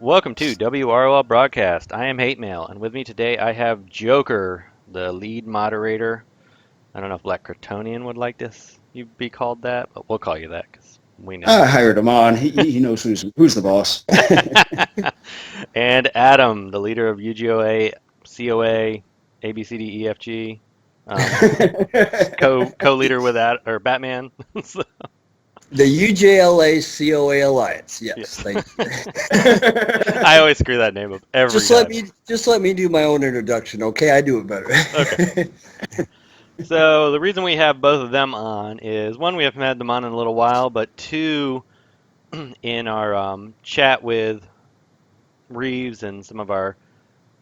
Welcome to WROL Broadcast. I am Hate Mail, and with me today I have Joker, the lead moderator. I don't know if Black Kryptonian would like this you be called that, but we'll call you that because we know. I hired him on. He knows who's the boss. And Adam, the leader of UJLA, COA, ABCDEFG, co-leader with Batman. So, The UJLA COA Alliance. yeah. Yes, thank you. I always screw that name up every time. Just let me do my own introduction, okay? I do it better. Okay. So the reason we have both of them on is, one, we haven't had them on in a little while, but two, in our chat with Reeves and some of our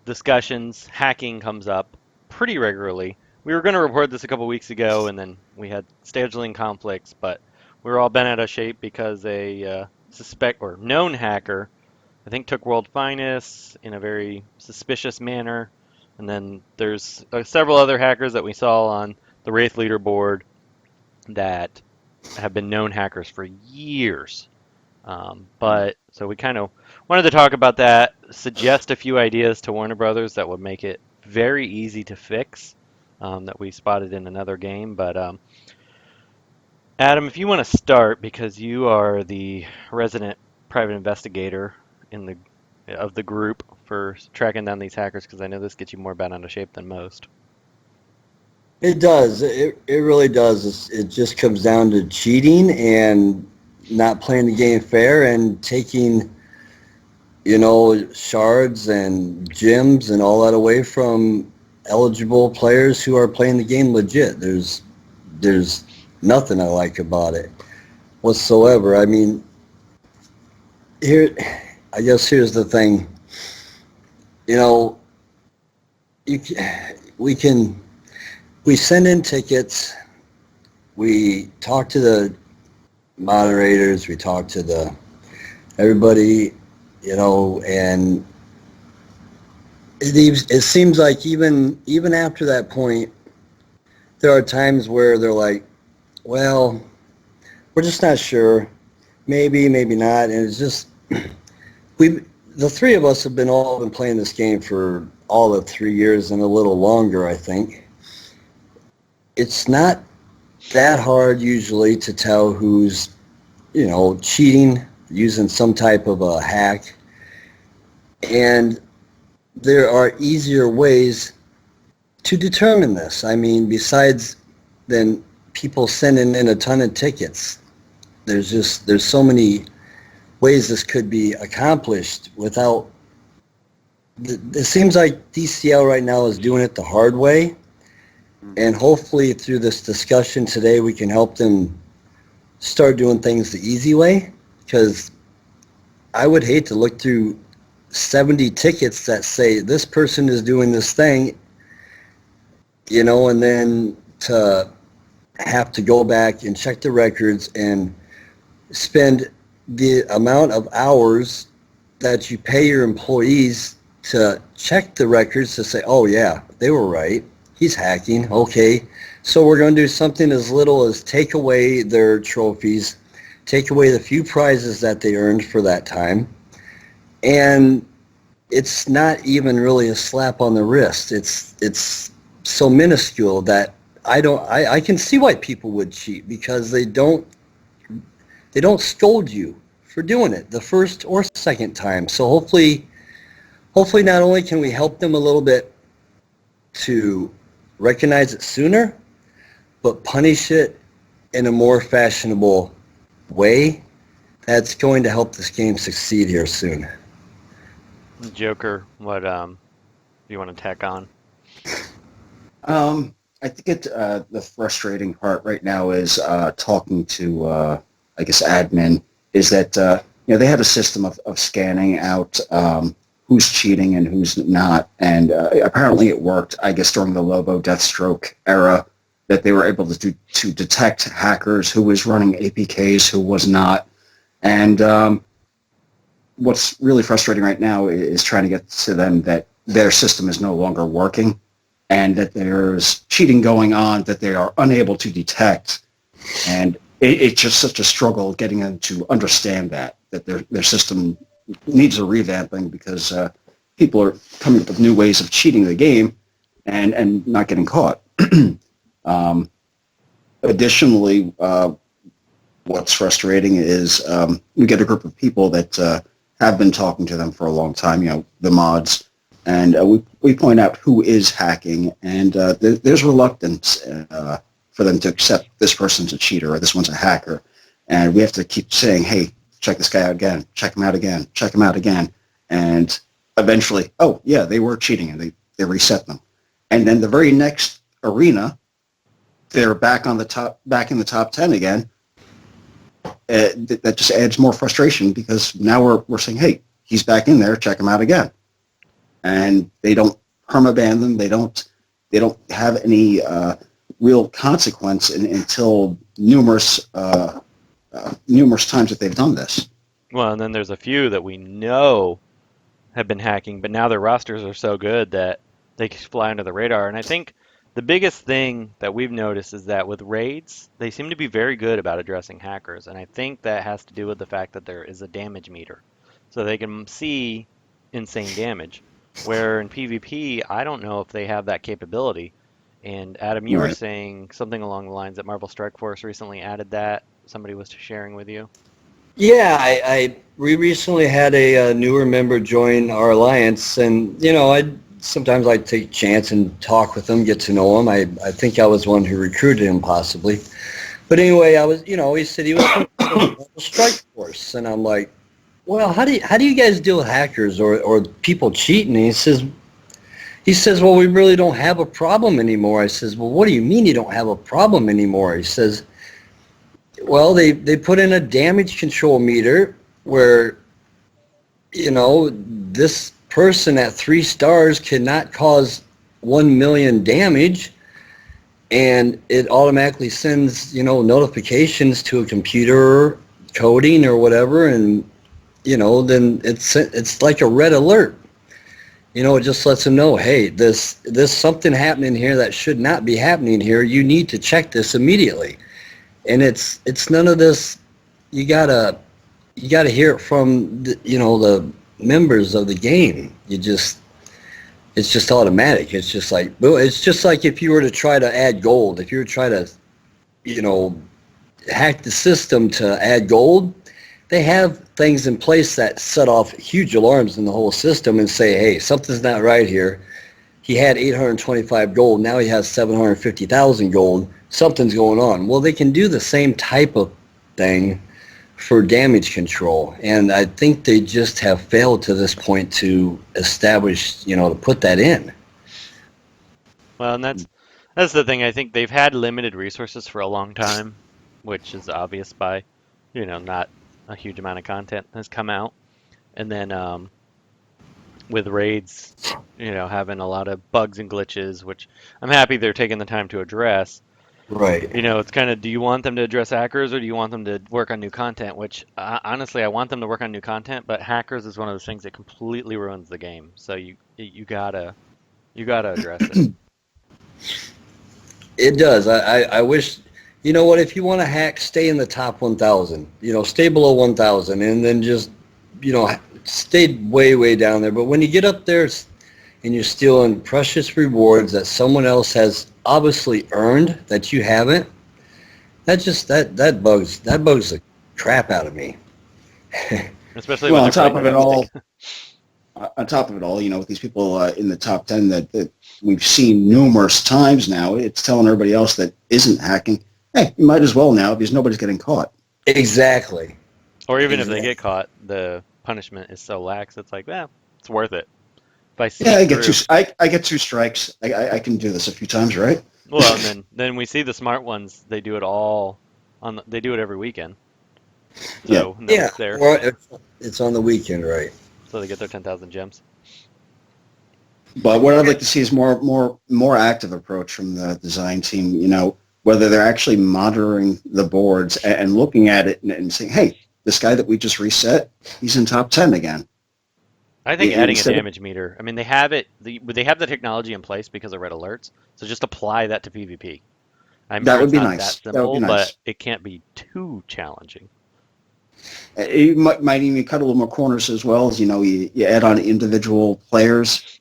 discussions, hacking comes up pretty regularly. We were going to report this a couple weeks ago, and then we had scheduling conflicts, but we were all bent out of shape because a suspect or known hacker, I think, took World Finest in a very suspicious manner. And then there's several other hackers that we saw on the Wraith leaderboard that have been known hackers for years. But so we kind of wanted to talk about that, suggest a few ideas to Warner Brothers that would make it very easy to fix, that we spotted in another game. But Adam, if you want to start, because you are the resident private investigator of the group for tracking down these hackers, because I know this gets you more bent out of shape than most. It does. It really does. It just comes down to cheating and not playing the game fair and taking, shards and gems and all that away from eligible players who are playing the game legit. There's nothing I like about it whatsoever. I mean, here's the thing. We send in tickets, we talk to the moderators, we talk to everybody, and it seems like even after that point, there are times where they're like, well, we're just not sure, maybe not, and it's just the three of us have all been playing this game for all of 3 years and a little longer, I think. It's not that hard usually to tell who's, cheating, using some type of a hack. And there are easier ways to determine this. I mean, besides then people sending in a ton of tickets, there's so many ways this could be accomplished without. It seems like DCL right now is doing it the hard way, and hopefully through this discussion today we can help them start doing things the easy way, because I would hate to look through 70 tickets that say this person is doing this thing, and then to have to go back and check the records and spend the amount of hours that you pay your employees to check the records to say, oh yeah, they were right, he's hacking, okay, so we're going to do something as little as take away their trophies, take away the few prizes that they earned for that time, and it's not even really a slap on the wrist. It's so minuscule that I can see why people would cheat, because they don't scold you for doing it the first or second time. So hopefully not only can we help them a little bit to recognize it sooner, but punish it in a more fashionable way that's going to help this game succeed here soon. Joker, what do you want to tack on? I think the frustrating part right now is talking to, I guess, admin, is that they have a system of scanning out who's cheating and who's not, and apparently it worked, I guess, during the Lobo Deathstroke era, that they were able to detect hackers who was running APKs, who was not. And what's really frustrating right now is trying to get to them that their system is no longer working and that there's cheating going on that they are unable to detect. And it's just such a struggle getting them to understand that their system needs a revamping because people are coming up with new ways of cheating the game and not getting caught. Additionally, what's frustrating is we get a group of people that have been talking to them for a long time, the mods, and we point out who is hacking, and there's reluctance for them to accept this person's a cheater or this one's a hacker. And we have to keep saying, hey, check this guy out again, check him out again, check him out again. And eventually, oh, yeah, they were cheating, and they reset them. And then the very next arena, they're back in the top 10 again. That just adds more frustration because now we're saying, hey, he's back in there, check him out again. And they don't permaban them. They don't have any real consequence until numerous times that they've done this. Well, and then there's a few that we know have been hacking, but now their rosters are so good that they can fly under the radar. And I think the biggest thing that we've noticed is that with raids, they seem to be very good about addressing hackers. And I think that has to do with the fact that there is a damage meter. So they can see insane damage. Where in PvP, I don't know if they have that capability. And Adam, you were saying something along the lines that Marvel Strike Force recently added that. Somebody was sharing with you. Yeah, we recently had a newer member join our alliance, and sometimes I take a chance and talk with him, get to know him. I think I was one who recruited him possibly, but anyway, he said he was from Marvel Strike Force, and I'm like, well, how do you guys deal with hackers or people cheating? And he says, well, we really don't have a problem anymore. I says, well, what do you mean you don't have a problem anymore? He says, well, they put in a damage control meter where, this person at 3 stars cannot cause 1 million damage, and it automatically sends, notifications to a computer coding or whatever, and, then it's like a red alert. It just lets them know, hey, there's something happening here that should not be happening here. You need to check this immediately. And it's none of this. You gotta hear it from the members of the game. It's just automatic. It's just like if you were to try to add gold. If you were to try to hack the system to add gold, they have things in place that set off huge alarms in the whole system and say, hey, something's not right here. He had 825 gold. Now he has 750,000 gold. Something's going on. Well, they can do the same type of thing for damage control. And I think they just have failed to this point to establish, to put that in. Well, and that's the thing. I think they've had limited resources for a long time, which is obvious by, not a huge amount of content has come out. And then with raids, having a lot of bugs and glitches, which I'm happy they're taking the time to address. Right. It's kind of, do you want them to address hackers or do you want them to work on new content? Which, honestly, I want them to work on new content, but hackers is one of those things that completely ruins the game. So you gotta address it. It does. I wish, if you want to hack, stay in the top 1,000. Stay below 1,000, and then just, stay way, way down there. But when you get up there and you're stealing precious rewards that someone else has obviously earned that you haven't, that bugs the crap out of me. Especially well, when on top of it all, with these people in the top 10 that we've seen numerous times now, it's telling everybody else that isn't hacking, hey, you might as well now because nobody's getting caught. Exactly. Or even if they get caught, the punishment is so lax, it's like, it's worth it. If I see I get 2 strikes. I can do this a few times, right? Well, and then we see the smart ones. They do it all they do it every weekend. So yeah. There. Well, it's on the weekend, right? So they get their 10,000 gems. But what I'd like to see is more active approach from the design team. Whether they're actually monitoring the boards and looking at it and saying, hey, this guy that we just reset, he's in top 10 again. I think adding a damage meter. I mean, they have it. They have the technology in place because of red alerts. So just apply that to PvP. That would be nice. That simple, but it can't be too challenging. You might even cut a little more corners as well. As you add on individual players.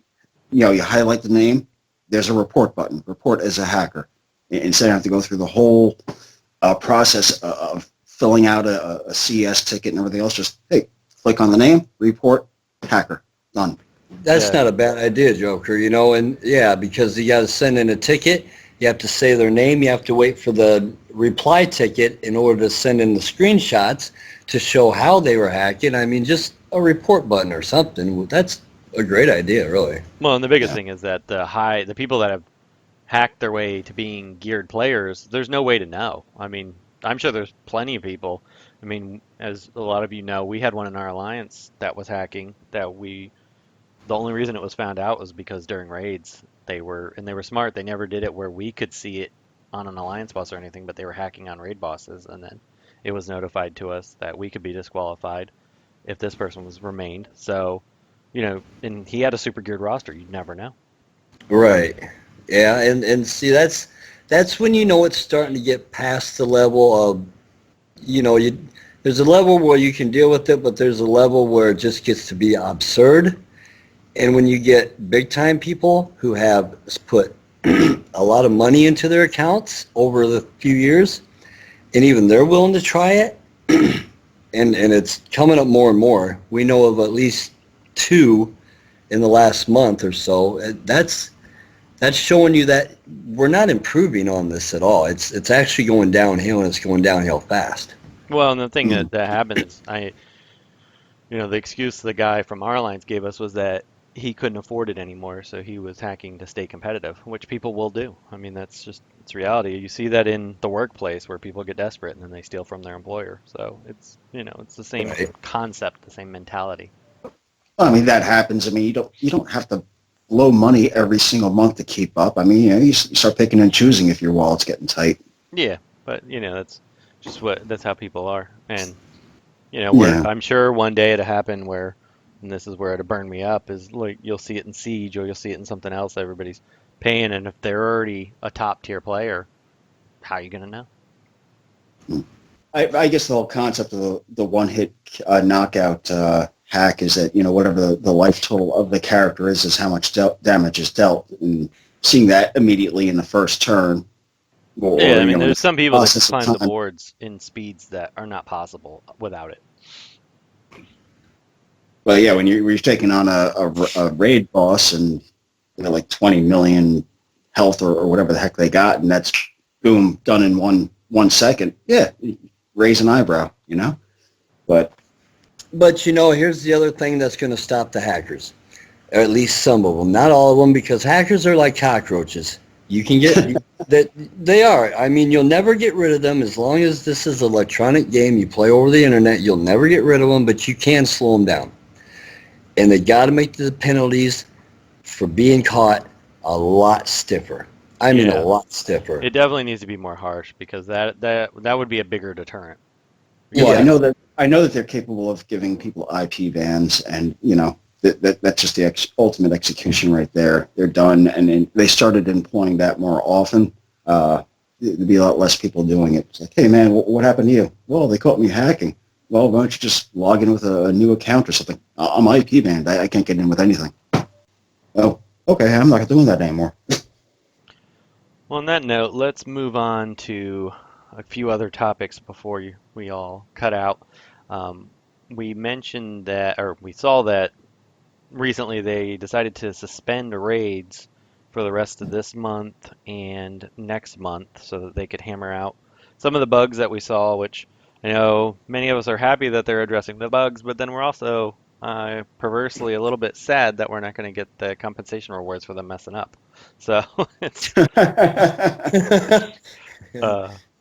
You highlight the name. There's a report button. Report as a hacker. Instead of having to go through the whole process of filling out a CS ticket and everything else, just, hey, click on the name, report, hacker, done. That's not a bad idea, Joker, and yeah, because you got to send in a ticket, you have to say their name, you have to wait for the reply ticket in order to send in the screenshots to show how they were hacking. I mean, just a report button or something. That's a great idea, really. Well, and the biggest thing is that the people that have hacked their way to being geared players, there's no way to know. I mean, I'm sure there's plenty of people. I mean, as a lot of you know, we had one in our alliance that was hacking the only reason it was found out was because during raids they were smart. They never did it where we could see it on an alliance boss or anything, but they were hacking on raid bosses, and then it was notified to us that we could be disqualified if this person was remained. So, and he had a super geared roster. You'd never know. Right. Yeah, and see, that's when it's starting to get past the level of, there's a level where you can deal with it, but there's a level where it just gets to be absurd. And when you get big-time people who have put a lot of money into their accounts over the few years, and even they're willing to try it, and it's coming up more and more. We know of at least 2 in the last month or so. That's showing you that we're not improving on this at all. It's actually going downhill, and it's going downhill fast. Well, and the thing that happens, the excuse the guy from our alliance gave us was that he couldn't afford it anymore, so he was hacking to stay competitive, which people will do. I mean, it's reality. You see that in the workplace where people get desperate and then they steal from their employer. So it's the same concept, the same mentality. I mean, that happens. I mean, you don't have to blow money every single month to keep up. I mean, you start picking and choosing if your wallet's getting tight. Yeah, but that's just that's how people are, and I'm sure one day it'll happen where. And this is where it'll burn me up, is like you'll see it in Siege or you'll see it in something else everybody's paying, and if they're already a top tier player, how are you going to know? I guess the whole concept of the one-hit knockout hack is that, whatever the life total of the character is how much damage is dealt, and seeing that immediately in the first turn. I mean, there's some people that can climb the boards in speeds that are not possible without it. Well, yeah, when you're taking on a raid boss and like 20 million health or whatever the heck they got, and that's boom done in one second. Yeah, raise an eyebrow, But here's the other thing that's going to stop the hackers, or at least some of them, not all of them, because hackers are like cockroaches. You can get that they are. I mean, you'll never get rid of them as long as this is an electronic game you play over the internet. You'll never get rid of them, but you can slow them down. And they got to make the penalties for being caught a lot stiffer. I mean, a lot stiffer. It definitely needs to be more harsh, because that would be a bigger deterrent. Well, I know that they're capable of giving people IP bans, and that's just the ultimate execution right there. They're done, and they started employing that more often. There'd be a lot less people doing it. It's like, hey man, what happened to you? Well, they caught me hacking. Well, why don't you just log in with a new account or something? I'm IP banned. I can't get in with anything. Oh, okay. I'm not doing that anymore. Well, on that note, let's move on to a few other topics before we all cut out. We mentioned that, or we saw that recently they decided to suspend raids for the rest of this month and next month so that they could hammer out some of the bugs that we saw, which I know many of us are happy that they're addressing the bugs, but then we're also perversely a little bit sad that we're not going to get the compensation rewards for them messing up. So it's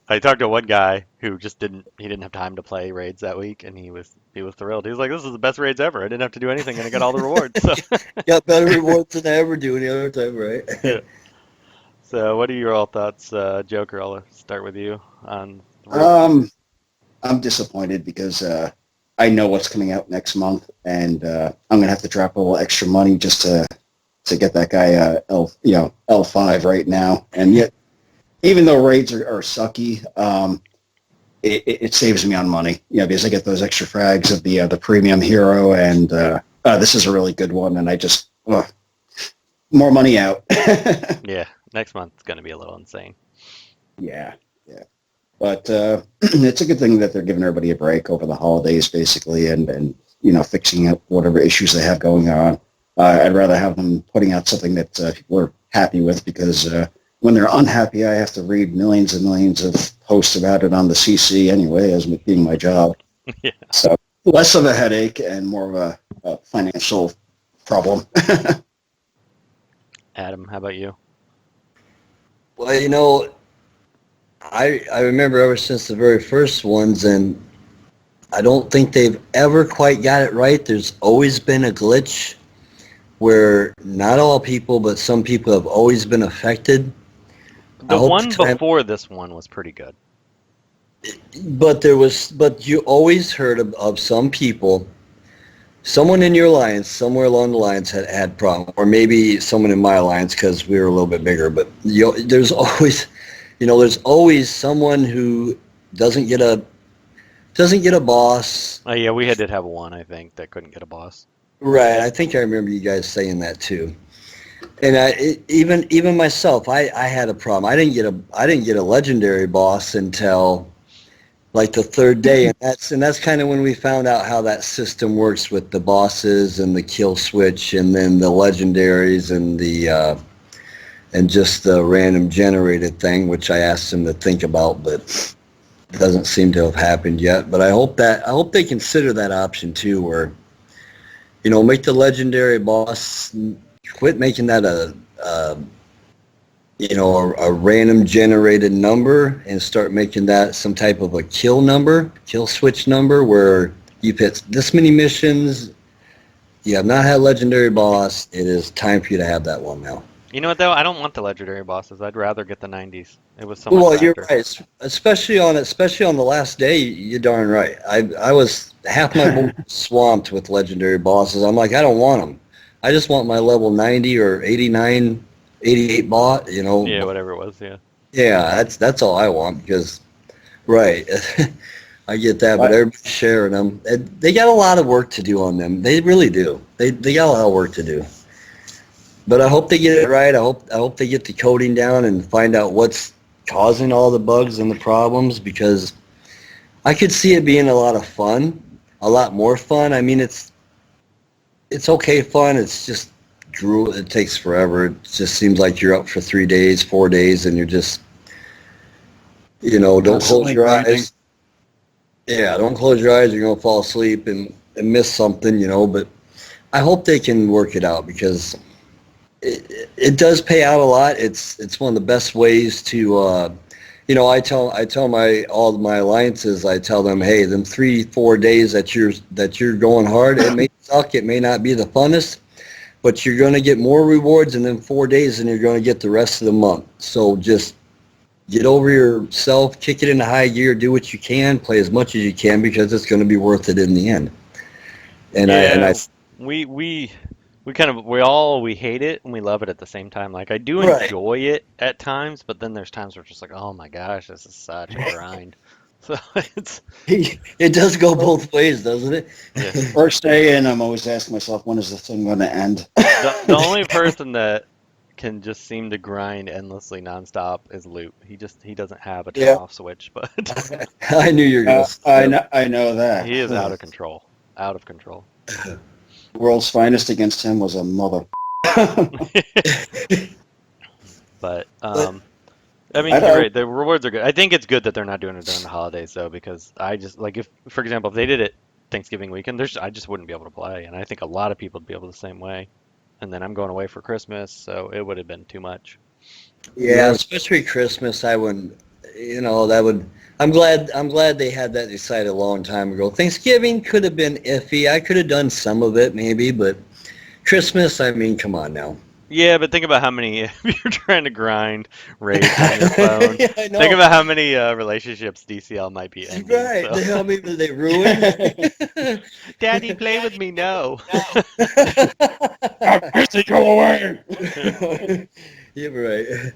I talked to one guy who just didn't have time to play raids that week, and he was thrilled. He was like, "This is the best raids ever. I didn't have to do anything, and I got all the rewards." So. Got better rewards than I ever do any other time, right? Yeah. So, what are your all thoughts, Joker? I'll start with you on. I'm disappointed because I know what's coming out next month, and I'm gonna have to drop a little extra money just to get that guy L5 right now. And yet, even though raids are sucky, it saves me on money, because I get those extra frags of the premium hero, and this is a really good one, and I just more money out. Yeah, next month's going to be a little insane. Yeah, yeah. But it's a good thing that they're giving everybody a break over the holidays, basically, and fixing up whatever issues they have going on. I'd rather have them putting out something that people are happy with, because when they're unhappy, I have to read millions and millions of posts about it on the CC anyway, as being my job. Yeah. So less of a headache and more of a financial problem. Adam, how about you? Well, I remember ever since the very first ones, and I don't think they've ever quite got it right. There's always been a glitch where not all people, but some people have always been affected. The one before this one was pretty good. But you always heard of some people, someone in your alliance, somewhere along the lines had problem, or maybe someone in my alliance because we were a little bit bigger. But there's always someone who doesn't get a boss. Oh yeah, we did have one, I think, that couldn't get a boss. Right, I think I remember you guys saying that too. And even myself, I had a problem. I didn't get a legendary boss until like the third day, and that's kind of when we found out how that system works with the bosses and the kill switch, and then the legendaries and the and just the random generated thing, which I asked them to think about, but it doesn't seem to have happened yet. But I hope they consider that option too, where make the legendary boss, quit making that a random generated number, and start making that some type of a kill switch number, where you've hit this many missions, you have not had a legendary boss, it is time for you to have that one now. You know what though? I don't want the legendary bosses. I'd rather get the 90s. It was so much Well, faster. you're right, especially on the last day. You're darn right. I was half my board swamped with legendary bosses. I'm like, I don't want them. I just want my level 90 or 89, 88 bot. Yeah, whatever it was. Yeah. Yeah, that's all I want, because, right. I get that, but everybody's sharing them. They got a lot of work to do on them. They really do. They got a lot of work to do. But I hope they get it right. I hope they get the coding down and find out what's causing all the bugs and the problems, because I could see it being a lot of fun, a lot more fun. I mean, it's okay fun. It's just drool. It takes forever. It just seems like you're up for 3 days, 4 days, and you're just, don't close your eyes. Yeah, don't close your eyes. You're going to fall asleep and miss something, But I hope they can work it out, because it does pay out a lot. It's one of the best ways to, I tell all my alliances, I tell them, hey, them 3-4 days that you're going hard, it may suck, it may not be the funnest, but you're going to get more rewards in them 4 days than you're going to get the rest of the month. So just get over yourself, kick it into high gear, do what you can, play as much as you can, because it's going to be worth it in the end. And we hate it and we love it at the same time. Like, I do enjoy it at times, but then there's times where it's just like, oh my gosh, this is such a grind. So it does go both ways, doesn't it? Yeah. First day in, I'm always asking myself, when is this thing going to end? The only person that can just seem to grind endlessly nonstop is Loot. He doesn't have a turn off switch, but I knew you were going to. I know that. He is out of control. Out of control. World's finest against him was a mother. But I mean, you're right. The rewards are good. I think it's good that they're not doing it during the holidays, though, because I just, like, if, for example, if they did it Thanksgiving weekend, I just wouldn't be able to play, and I think a lot of people would be able the same way. And then I'm going away for Christmas, so it would have been too much. Yeah, especially Christmas, I wouldn't. That would. I'm glad they had that decided a long time ago. Thanksgiving could have been iffy. I could have done some of it maybe, but Christmas, I mean, come on now. Yeah, but think about how many, if you're trying to grind raids on your phone, Yeah, I know. Think about how many relationships DCL might be ending. Right, So. how many did they ruin? Daddy, play with me, no. I say go away. You're right.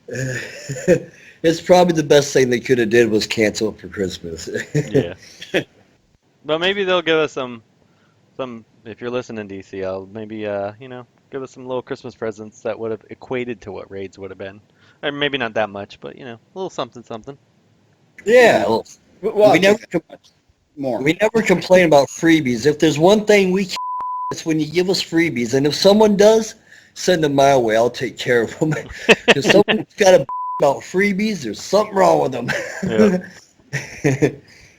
It's probably the best thing they could have did was cancel it for Christmas. Yeah. But maybe they'll give us some. If you're listening, DCL, maybe give us some little Christmas presents that would have equated to what raids would have been. Or maybe not that much, but a little something, something. Yeah, well, Well, we never more. we never complain about freebies. If there's one thing it's when you give us freebies, and if someone does, send them my way. I'll take care of them. If someone's got a about freebies, there's something wrong with them. Yeah.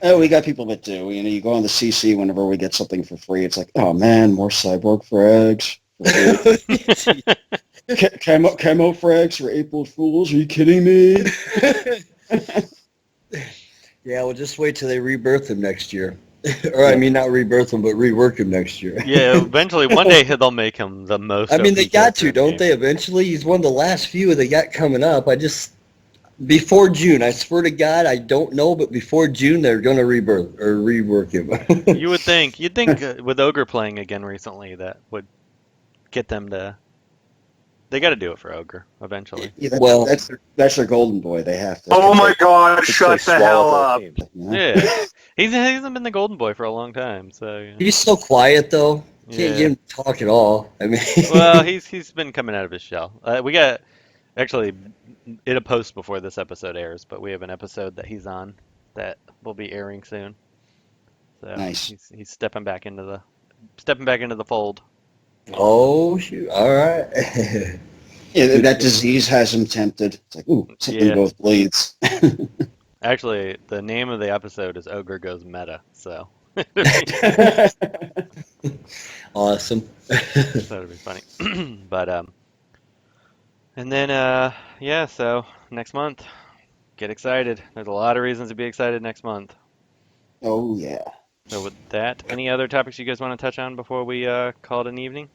Oh, we got people that do. You go on the CC whenever we get something for free. It's like, oh man, more cyborg frags. Camo frags for April Fools. Are you kidding me? Yeah, well, just wait till they rebirth him next year. Or, I mean, not rebirth him, but rework him next year. Yeah, eventually, one day they'll make him the most. I mean, they OP got character to, in the don't game. they, eventually? He's one of the last few they got coming up. Before June, I swear to God, I don't know, but before June, they're going to rebirth or rework him. You'd think with Ogre playing again recently, that would get them to. They got to do it for Ogre eventually. Yeah, Well- that's their golden boy. They have to. Oh my God! They Shut the hell swallow up! their teams, you know? Yeah, he hasn't been the golden boy for a long time, so. He's so quiet, though. Can't Yeah. get him to talk at all. I mean, Well, he's been coming out of his shell. We got actually it'll post before this episode airs, but we have an episode that he's on that will be airing soon. So Nice. he's stepping back into the fold. oh, shoot. All right. Yeah, that disease has him tempted. It's like, ooh, something Yeah. both bleeds. Actually, the name of the episode is Ogre Goes Meta, so Awesome. that'd be funny. But and then yeah, so next month, get excited. There's a lot of reasons to be excited next month. Oh yeah. So with that, any other topics you guys want to touch on before we call it an evening?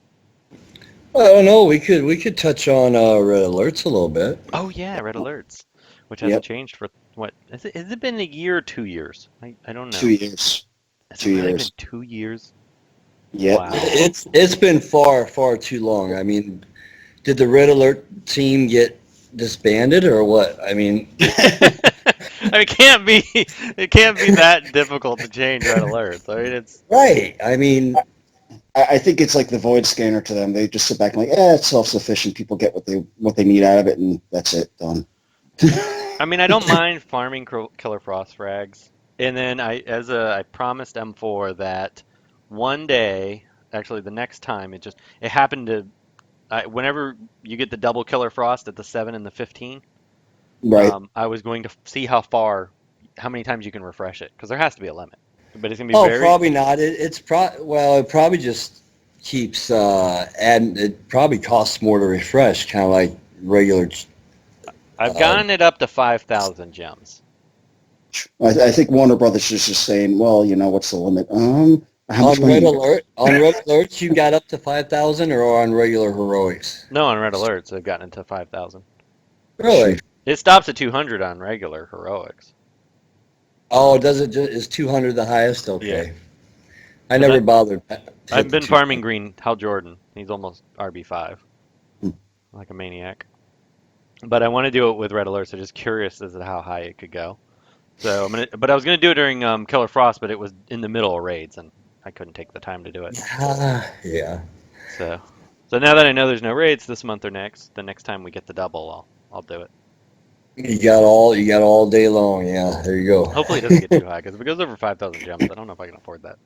I don't know. We could touch on red alerts a little bit. Oh yeah, red alerts, which hasn't changed for what? Has it been a year or 2 years? I don't know. 2 years. Has 2 it really years. been 2 years? Yep. Wow. It's been far too long. I mean, did the red alert team get disbanded or what? I mean, It can't be that difficult to change red alerts. I mean, it's right. I mean, I think it's like the void scanner to them. They just sit back and like, it's self-sufficient. People get what they need out of it, and that's it. Done. I mean, I don't mind farming Killer Frost frags. And then I promised M4 that one day, actually the next time, it happened to, whenever you get the double Killer Frost at the 7 and the 15, Right. I was going to see how many times you can refresh it, because there has to be a limit. But it's going to be probably not. It probably just keeps adding. It probably costs more to refresh, kind of like regular. I've gotten it up to 5,000 gems. I think Warner Brothers is just saying, well, what's the limit? How much On red money? alert, you got up to 5,000, or on regular heroics. No, on red alerts, I've gotten it to 5,000. Really? It stops at 200 on regular heroics. Oh, does it? Is 200 the highest? Okay. Yeah. I never bothered. to hit I've the been 200. farming green Hal Jordan. He's almost RB5, Hmm. like a maniac. But I want to do it with red alerts. I'm just curious as to how high it could go. So but I was gonna do it during Killer Frost, but it was in the middle of raids, and I couldn't take the time to do it. Yeah. So now that I know there's no raids this month or next, the next time we get the double, I'll do it. You got all day long. Yeah. There you go. Hopefully it doesn't get too high, because if it goes over 5,000 gems, I don't know if I can afford that.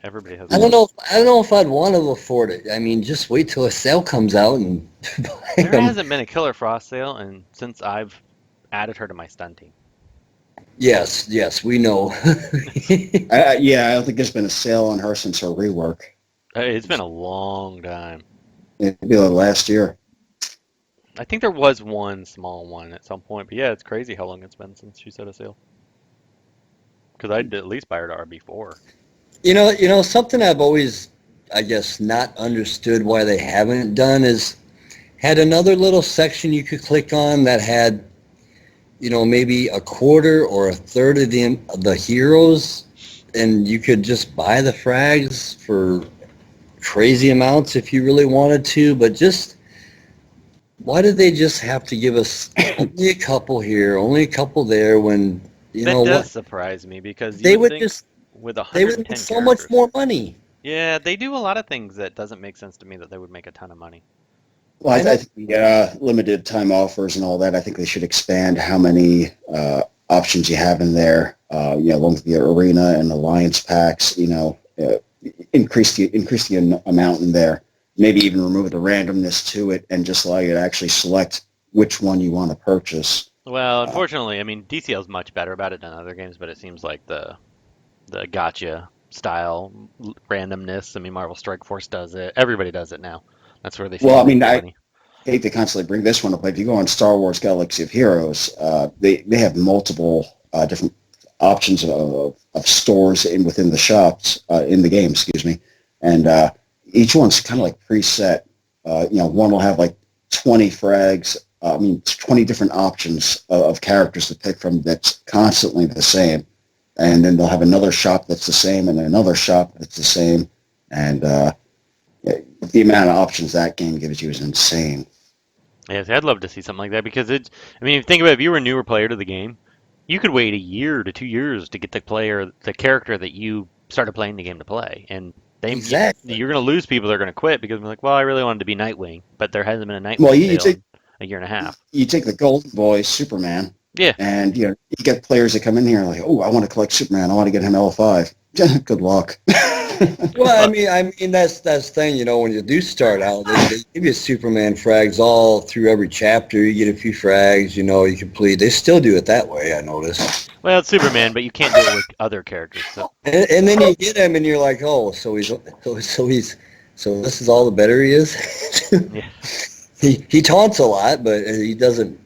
Everybody has. I don't know if I'd want to afford it. I mean, just wait till a sale comes out and buy There them. hasn't been a Killer Frost sale, and since I've added her to my stun team. Yes, we know. I don't think there's been a sale on her since her rework. It's been a long time. It'd be like last year. I think there was one small one at some point, but yeah, it's crazy how long it's been since she set a sale. Because I'd at least buy her to RB4. You know, something I've always, I guess, not understood why they haven't done is had another little section you could click on that had, maybe a quarter or a third of the heroes, and you could just buy the frags for crazy amounts if you really wanted to, but just Why did they just have to give us only a couple here, only a couple there when, you That know does what? surprise me because you They would would think just, with they would make 110 so much characters. more money. Yeah, they do a lot of things that doesn't make sense to me that they would make a ton of money. Well, I I know. think the limited time offers and all that, I think they should expand how many options you have in there. Along with the arena and alliance packs, increase the amount in there. Maybe even remove the randomness to it and just allow you to actually select which one you want to purchase. Well, Uh, unfortunately, I mean DCL is much better about it than other games, but it seems like the gotcha style randomness. I mean, Marvel Strike Force does it. Everybody does it now. That's where they seem well, to I make mean, their I money. hate to constantly bring this one up, but if you go on Star Wars Galaxy of Heroes, they have multiple different options of stores within the shops in the game, excuse me, and each one's kind of like preset. One will have like 20 frags. 20 different options of characters to pick from that's constantly the same. And then they'll have another shop that's the same and then another shop that's the same. And the amount of options that game gives you is insane. Yeah, see, I'd love to see something like that because it's. I mean, if you think about it, if you were a newer player to the game, you could wait a year to 2 years to get the character that you started playing the game to play, and Exactly. you're going to lose people that are going to quit because they're like, well, I really wanted to be Nightwing, but there hasn't been a Well, Nightwing you sale take in a year and a half. you take the Golden Boy Superman, Yeah, and you get players that come in here like, oh, I want to collect Superman. I want to get him L5. Good luck. Well, well, I mean that's the thing, when you do start out, they give you Superman frags all through every chapter. You get a few frags, you complete. They still do it that way, I noticed. well, it's Superman, but you can't do it with other characters. So And then you get him, and you're like, oh, so this is all the better he is. yeah. He taunts a lot, but he doesn't.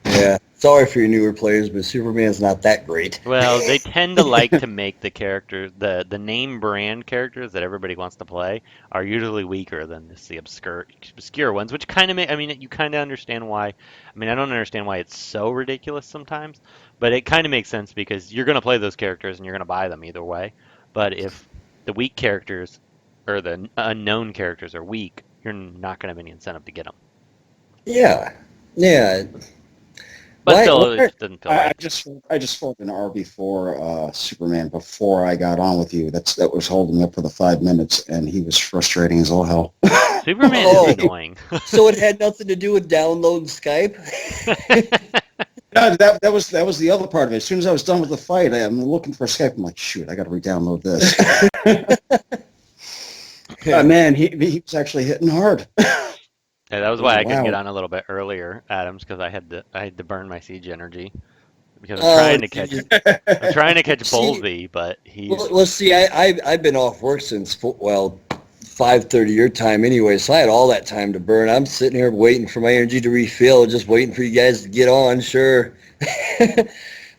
Yeah, sorry for your newer players, but Superman's not that great. Well, they tend to like to make the characters, the name brand characters that everybody wants to play are usually weaker than just the obscure ones, which kind of I mean, you kind of understand why. I mean, I don't understand why it's so ridiculous sometimes, but it kind of makes sense because you're going to play those characters and you're going to buy them either way. But if the weak characters or the unknown characters are weak, you're not going to have any incentive to get them. Yeah, yeah. But Why? still, it Why? just doesn't feel I right. just fought an RB4 Superman before I got on with you. That was holding me up for the 5 minutes, and he was frustrating as all hell. Superman is Oh, annoying. so it had nothing to do with downloading Skype? No, that was the other part of it. As soon as I was done with the fight, I'm looking for Skype. I'm like, shoot, I got to re-download this. Man, he was actually hitting hard. Yeah, that was It was why I couldn't get wow. on a little bit earlier, Adams, because I had to burn my siege energy because Oh, geez. I'm trying to catch See, Bullseye, but see, I've been off work since 5:30 your time anyway, so I had all that time to burn. I'm sitting here waiting for my energy to refill, just waiting for you guys to get on. Sure,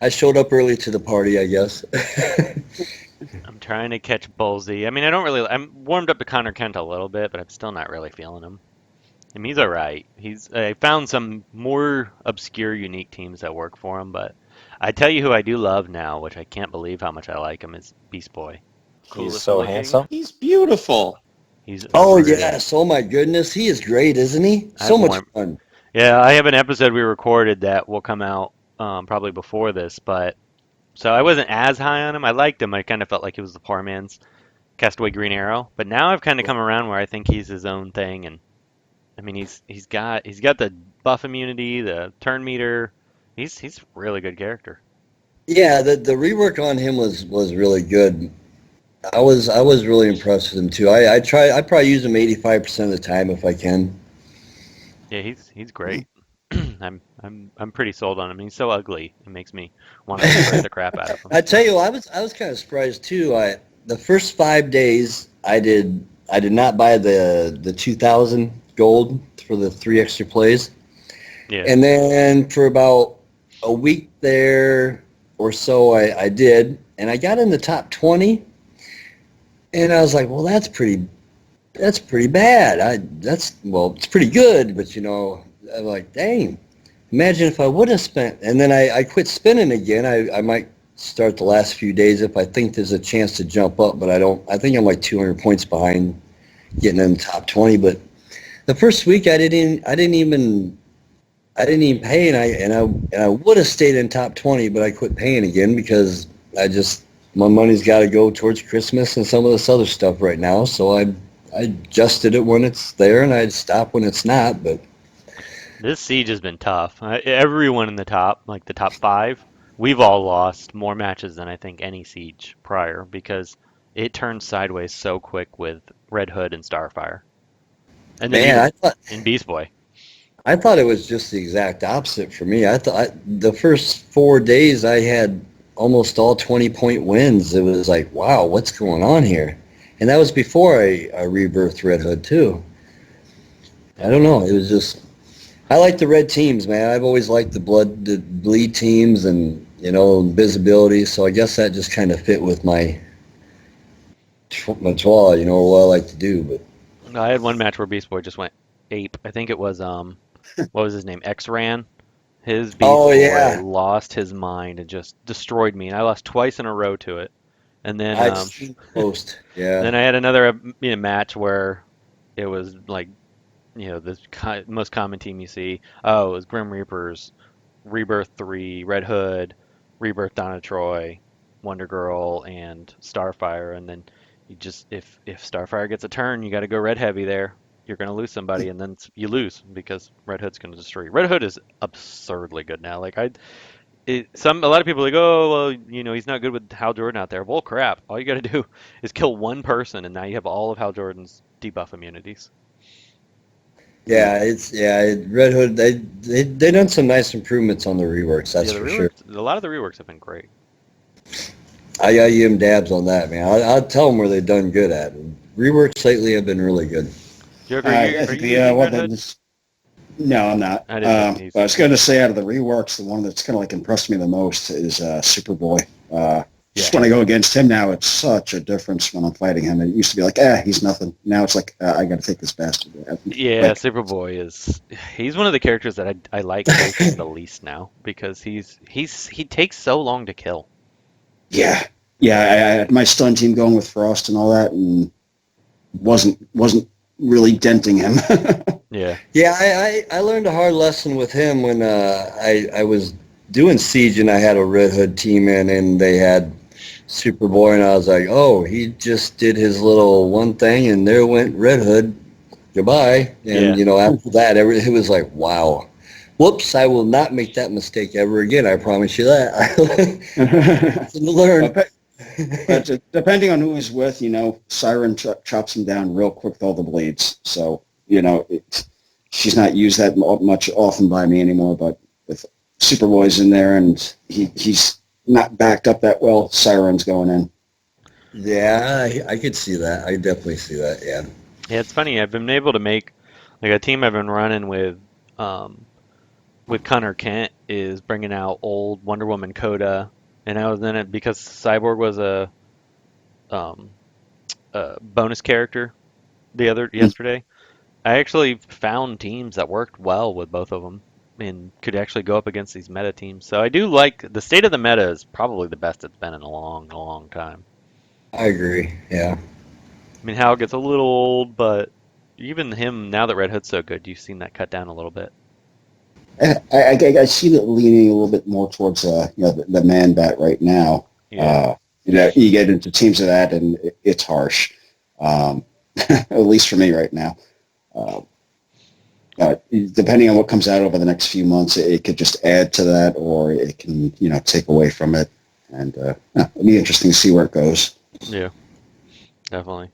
I showed up early to the party, I guess. I'm trying to catch Bullseye. I mean, I'm warmed up to Connor Kent a little bit, but I'm still not really feeling him. I mean, he's all right. I found some more obscure, unique teams that work for him, but I tell you who I do love now, which I can't believe how much I like him, is Beast Boy. He's Coolest so looking. handsome. He's beautiful. He's Oh really. yes, oh my goodness, he is great, isn't he? I've So much warmed. fun. Yeah, I have an episode we recorded that will come out probably before this, but so I wasn't as high on him. I liked him. I kind of felt like he was the poor man's Castaway Green Arrow, but now I've kind of come around where I think he's his own thing, and I mean he's got the buff immunity, the turn meter. He's a really good character. Yeah, the rework on him was really good. I was really impressed with him too. I probably use him 85% of the time if I can. Yeah, he's great. I'm pretty sold on him. He's so ugly. It makes me want to spray the crap out of him. I tell you, I was kind of surprised too. The first 5 days I did not buy the 2,000 gold for the 3 extra plays, Yeah. and then for about a week there or so I did, and I got in the top 20, and I was like, well, that's pretty bad. It's pretty good, but I'm like, dang. Imagine if I would have spent, and then I quit spinning again. I might start the last few days if I think there's a chance to jump up, but I don't. I think I'm like 200 points behind getting in the top 20. But the first week I didn't even pay, and I would have stayed in top 20, but I quit paying again because my money's got to go towards Christmas and some of this other stuff right now. So I adjusted it when it's there, and I'd stop when it's not. But This siege has been tough. Everyone in the top, like the top five, we've all lost more matches than I think any siege prior because it turned sideways so quick with Red Hood and Starfire, and then man, even in Beast Boy. I thought it was just the exact opposite for me. The first 4 days I had almost all 20-point wins. It was like, wow, what's going on here? And that was before I rebirthed Red Hood too. I don't know. It was just I like the red teams, man. I've always liked the bleed teams and visibility. So I guess that just kind of fit with my twala, what I like to do. But I had one match where Beast Boy just went ape. I think it was what was his name? X-Ran. His Beast oh Boy yeah, lost his mind and just destroyed me, and I lost twice in a row to it. And then I've seen the post. Yeah, then I had another match where it was like the most common team you see. Oh, it was Grim Reapers, Rebirth 3, Red Hood, Rebirth Donna Troy, Wonder Girl, and Starfire. And then you just if Starfire gets a turn, you got to go red heavy there. You're going to lose somebody, and then you lose because Red Hood's going to destroy you. Red Hood is absurdly good now. Like a lot of people are like, oh well, he's not good with Hal Jordan out there. Well, crap. All you got to do is kill one person, and now you have all of Hal Jordan's debuff immunities. Red Hood. They done some nice improvements on the reworks. That's Yeah, the for sure. reworks, a lot of the reworks have been great. I got you dabs on that, man. I'll tell them where they've done good at. Reworks lately have been really good. Joker, I are think you using one Red Hood? that's no, I'm not. I didn't think But I was going to say out of the reworks, the one that's kind of like impressed me the most is Superboy. Just Yeah. when I go against him now, it's such a difference when I'm fighting him. It used to be like, he's nothing. Now it's like, I got to take this bastard. Yeah, Like, Superboy he's one of the characters that I like facing the least now because he takes so long to kill. yeah, yeah. I had my stun team going with Frost and all that, and wasn't really denting him. Yeah. Yeah, I learned a hard lesson with him when I was doing Siege and I had a Red Hood team in and they had Superboy and I was like, oh, he just did his little one thing and there went Red Hood. Goodbye. And, Yeah. after that, it was like, wow. Whoops, I will not make that mistake ever again. I promise you that. Lesson to learn. But depending on who he's with, Siren chops him down real quick with all the bleeds. So, she's not used that much often by me anymore. But if Superboy's in there and he's not backed up that well, Siren's going in. Yeah, I could see that. I definitely see that, yeah. Yeah, it's funny. I've been able to make like a team I've been running with Connor Kent is bringing out old Wonder Woman Coda, and I was in it because Cyborg was um, a bonus character yesterday. I actually found teams that worked well with both of them and could actually go up against these meta teams. So I do like the state of the meta is probably the best it's been in a long, long time. I agree, yeah. I mean, Hal gets a little old, but even him now that Red Hood's so good, you've seen that cut down a little bit. I see it leaning a little bit more towards the man bat right now. Yeah. You get into teams of that, and it's harsh. At least for me right now. Depending on what comes out over the next few months, it could just add to that, or it can take away from it, and it'll be interesting to see where it goes. Yeah, definitely.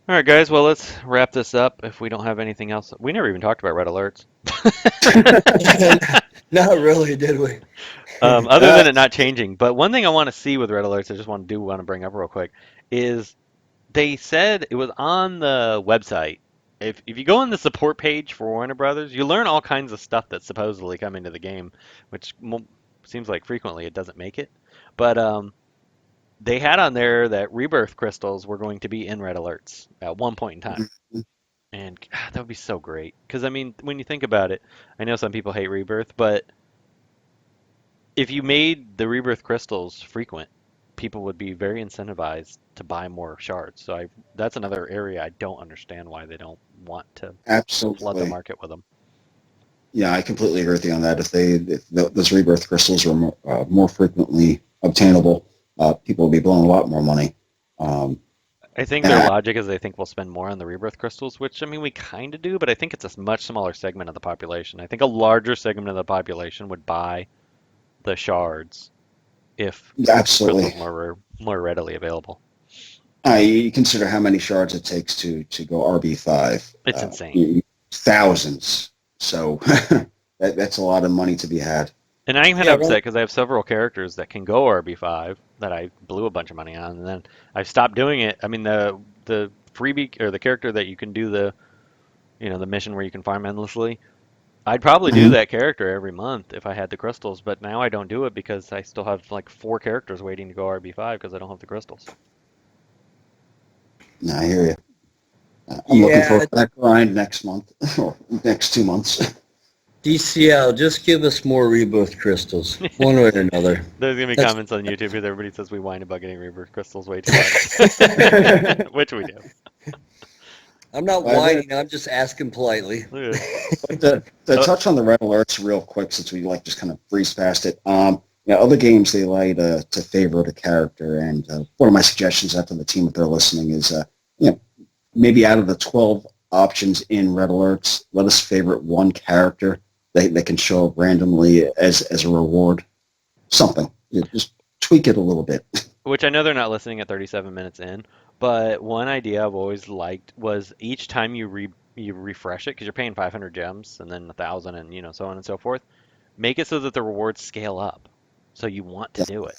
All right, guys. Well, let's wrap this up. If we don't have anything else, we never even talked about red alerts. Not really, did we? Other than it not changing. But one thing I want to see with red alerts, I just want to bring up real quick, is they said it was on the website. If you go on the support page for Warner Brothers, you learn all kinds of stuff that's supposedly coming to the game, which seems like frequently it doesn't make it. But they had on there that rebirth crystals were going to be in red alerts at one point in time. And God, that would be so great. Because, I mean, when you think about it, I know some people hate rebirth, but if you made the rebirth crystals frequent, people would be very incentivized to buy more shards. So that's another area I don't understand why they don't want to flood the Absolutely. market with them. Yeah, I completely agree with you on that. If those rebirth crystals were more frequently obtainable, people would be blowing a lot more money. Um, I think their and logic is they think we'll spend more on the rebirth crystals, which I mean we kind of do, but I think it's a much smaller segment of the population. I think a larger segment of the population would buy the shards if absolutely. crystals more readily available. You consider how many shards it takes to go RB5. It's insane. Thousands. So that's a lot of money to be had. And I'm kind Yeah, of upset right. because I have several characters that can go RB5 that I blew a bunch of money on, and then I've stopped doing it. I mean, the freebie or the character that you can do the mission where you can farm endlessly. I'd probably do Mhm. that character every month if I had the crystals, but now I don't do it because I still have like 4 characters waiting to go RB5 because I don't have the crystals. No, I hear you. I'm looking Yeah, for that grind next month or next 2 months. DCL, just give us more rebirth crystals, one way or another. There's gonna be That's comments on YouTube because everybody says we whine about getting rebirth crystals way too much, which we do. I'm not Well, whining. I'm just asking politely. Yeah. But to Uh, touch on the red alerts real quick, since we like just kind of breeze past it. Other games they allow you to favorite a character, and one of my suggestions after the team if they're listening is, maybe out of the 12 options in red alerts, let us favorite one character that can show up randomly as a reward. Something. Just tweak it a little bit. which I know they're not listening at 37 minutes in, but one idea I've always liked was each time you refresh it because you're paying 500 gems and then 1,000 and so on and so forth. Make it so that the rewards scale up, so you want to do it.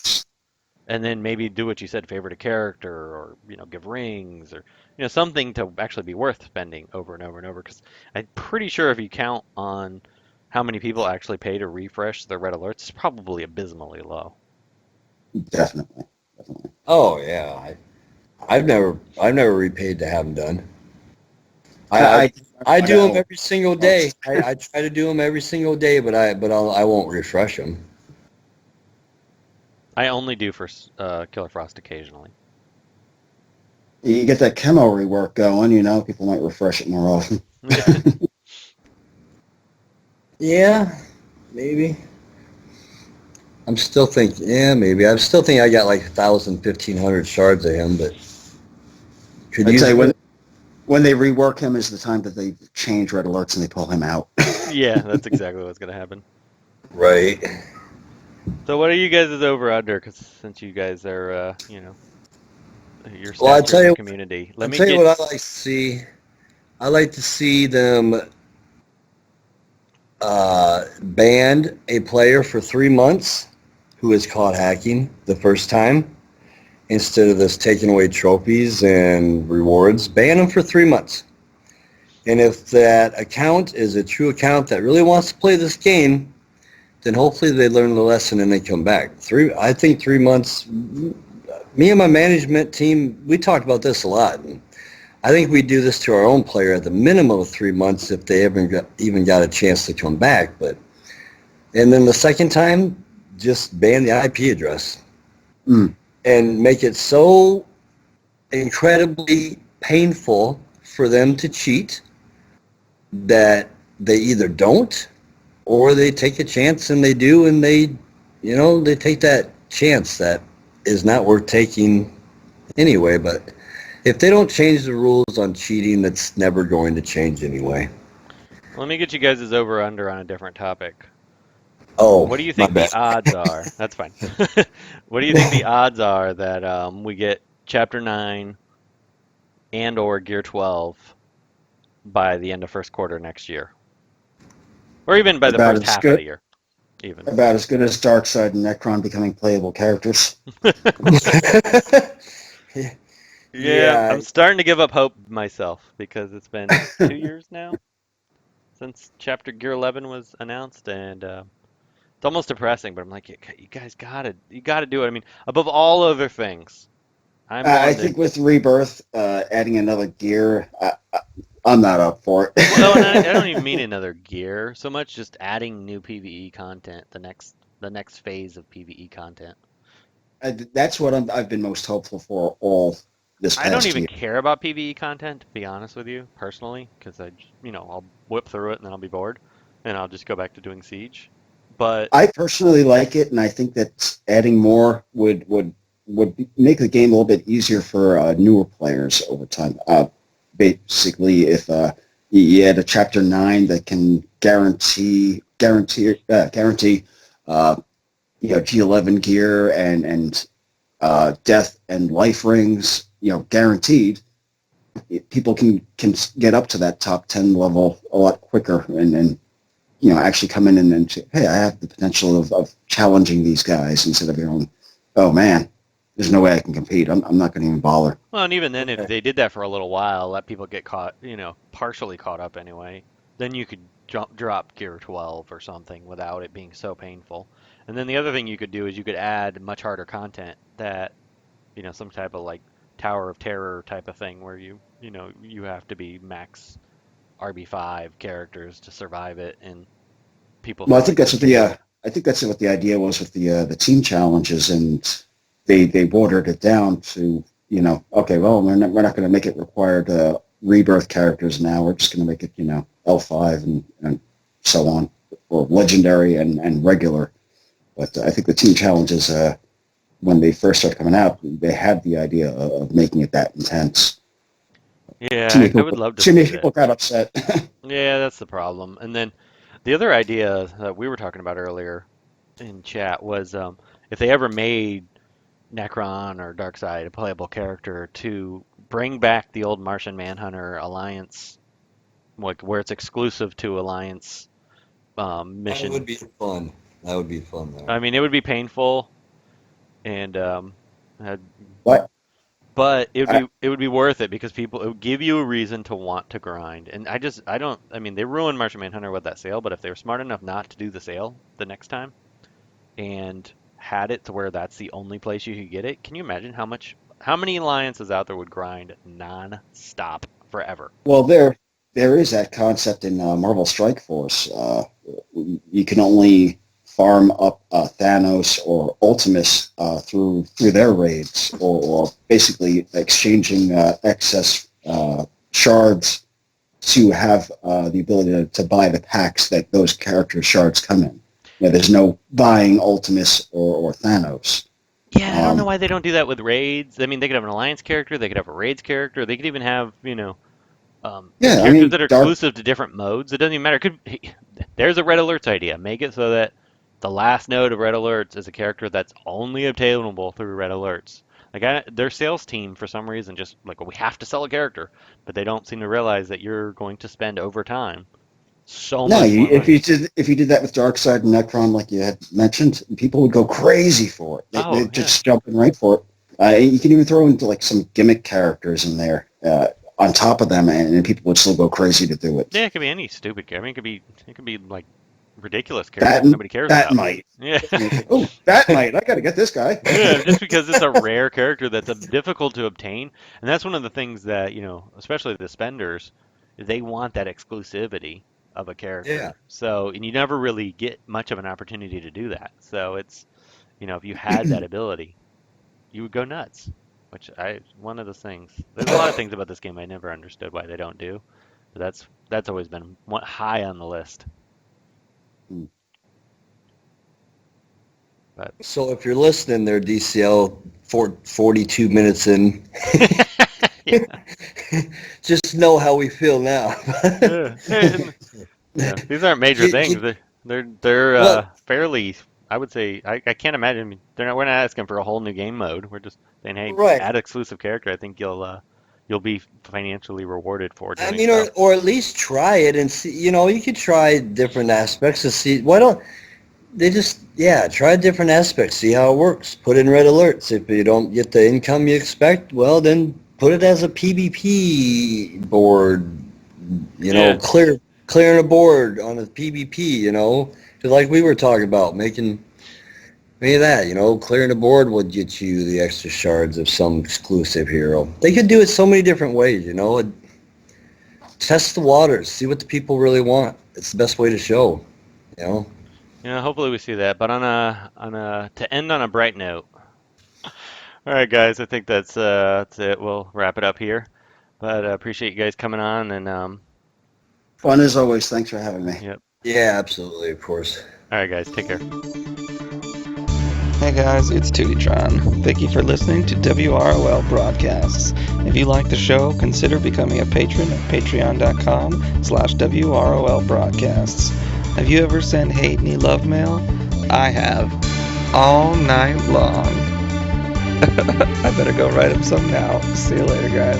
And then maybe do what you said, favorite a character, or give rings, or something to actually be worth spending over and over and over. Because I'm pretty sure if you count on how many people actually pay to refresh their red alerts, it's probably abysmally low. Definitely. Definitely. Oh yeah, I've never repaid to have them done. I I, I, I I find do them out every single day. most. I try to do them every single day, I won't refresh them. I only do for Killer Frost occasionally. You get that chemo rework going, people might refresh it more often. Yeah, maybe. I'm still thinking. Yeah, maybe. I'm still thinking I got like 1,000, 1,500 shards of him, but could I'd use say it. when they rework him is the time that they change red alerts and they pull him out. Yeah, that's exactly what's gonna happen. Right. So what are you guys' over under? Because since you guys are, your Well, stats-driven community, I let me tell you get. what I like to see. I like to see them ban a player for 3 months who is caught hacking the first time instead of this taking away trophies and rewards. Ban them for 3 months. And if that account is a true account that really wants to play this game, then hopefully they learn the lesson and they come back. I think 3 months. Me and my management team, we talked about this a lot. And I think we do this to our own player at the minimum of 3 months if they even got a chance to come back. And then the second time, just ban the IP address Mm, and make it so incredibly painful for them to cheat that they either don't or they take a chance and they do, and they take that chance that is not worth taking anyway. But if they don't change the rules on cheating, that's never going to change anyway. Let me get you guys' over under on a different topic. Oh, What do you my think bad. the odds are? That's fine. What do you think the odds are that we get Chapter 9 and or Gear 12 by the end of first quarter next year? Or even by the about first as half of good the year, even. about as good as Darkseid and Necron becoming playable characters. Yeah, Yeah, I'm starting to give up hope myself because it's been 2 years now since Chapter Gear 11 was announced, and it's almost depressing. But I'm like, you guys you gotta do it. I mean, above all other things, I'm I willing to. think with Rebirth, adding another gear, I'm not up for it. Well, and I don't even mean another gear so much, just adding new PvE content, the next phase of PvE content. That's what I've been most hopeful for all this I don't past even year. care about PvE content, to be honest with you, personally, because I'll whip through it and then I'll be bored, and I'll just go back to doing Siege. But I personally like it, and I think that adding more would make the game a little bit easier for newer players over time. Basically, if you add a chapter 9 that can guarantee G11 gear and death and life rings, guaranteed, people can get up to that top 10 level a lot quicker and actually come in and say, hey, I have the potential of challenging these guys instead of going, oh man, there's no way I can compete. I'm not going to even bother. well, and even then, if Okay. they did that for a little while, let people get caught, partially caught up anyway, then you could drop Gear 12 or something without it being so painful. And then the other thing you could do is you could add much harder content that, some type of like Tower of Terror type of thing where you have to be max RB5 characters to survive it, and people Well, feel like they're I think that's what the idea was with the team challenges, and they watered it down to okay, well, we're not going to make it required rebirth characters now. We're just going to make it L5 and so on, or legendary and regular. But I think the team challenges, when they first started coming out, they had the idea of making it that intense. Yeah, I would love to Too see many that. people got upset. Yeah, that's the problem. And then the other idea that we were talking about earlier in chat was if they ever made Necron or Darkseid a playable character, to bring back the old Martian Manhunter Alliance, like where it's exclusive to Alliance That would missions. be fun. That would be fun there. I mean, it would be painful, and had- But but it would I, be worth it because it would give you a reason to want to grind. And I don't. I mean, they ruined Martian Manhunter with that sale, but if they were smart enough not to do the sale the next time and had it to where that's the only place you could get it, can you imagine how many alliances out there would grind non-stop forever? well, there is that concept in Marvel Strike Force. You can only farm up Thanos or Ultimus through their raids, or basically exchanging excess shards to have the ability to buy the packs that those character shards come in. There's no buying Ultimus or Thanos. Yeah, I don't know Um, why they don't do that with raids. I mean, they could have an alliance character, they could have a raids character, they could even have, yeah, I characters mean, that are Dark. exclusive to different modes. It doesn't even matter. There's a Red Alerts idea. Make it so that the last node of Red Alerts is a character that's only obtainable through Red Alerts. Like their sales team, for some reason, just like, well, we have to sell a character, but they don't seem to realize that you're going to spend over time so No, much more money. if you did that with Darkseid and Necron, like you had mentioned, people would go crazy for it. Oh They'd yeah, just jump in right for it. You can even throw into like some gimmick characters in there on top of them, and people would still go crazy to do it. yeah. It could be any stupid character. I mean, it could be like ridiculous That characters nobody cares that about. might. Yeah. And you think, oh, that might. I got to get this guy. Yeah, just because it's a rare character that's difficult to obtain, and that's one of the things that, especially the spenders, they want that exclusivity of a Yeah. character. So, and you never really get much of an opportunity to do that. So it's, if you had that ability, you would go nuts, which one of those things. There's a lot of things about this game I never understood why they don't do, but that's always been high on the list. But So if you're listening there, DCL, 42 minutes in, yeah. just know how we feel now. Yeah. These aren't major things. They're Well, fairly. I would say I can't imagine. We're not asking for a whole new game mode. We're just saying, hey, right. add exclusive character. I think you'll be financially rewarded for I doing mean, so. or at least try it and see. You could try different aspects to see. Why don't they just, try different aspects, see how it works. Put in red alerts. If you don't get the income you expect, well, then put it as a PvP board. Yeah, Clearing a board on a PvP. Just like we were talking about, making maybe that. Clearing a board would get you the extra shards of some exclusive hero. They could do it so many different ways. Test the waters, see what the people really want. It's the best way to show. You know. hopefully we see that. But to end on a bright note, All right, guys. I think that's it. We'll wrap it up here. But I appreciate you guys coming on, and Fun as always. Thanks for having me. yep. Yeah, absolutely, of course. All right, guys. Take care. Hey guys, it's Tootytron. Thank you for listening to WROL Broadcasts. If you like the show, consider becoming a patron at patreon.com/WROL Broadcasts. Have you ever sent Hayden love mail? I have. All night long. I better go write him some now. See you later, guys.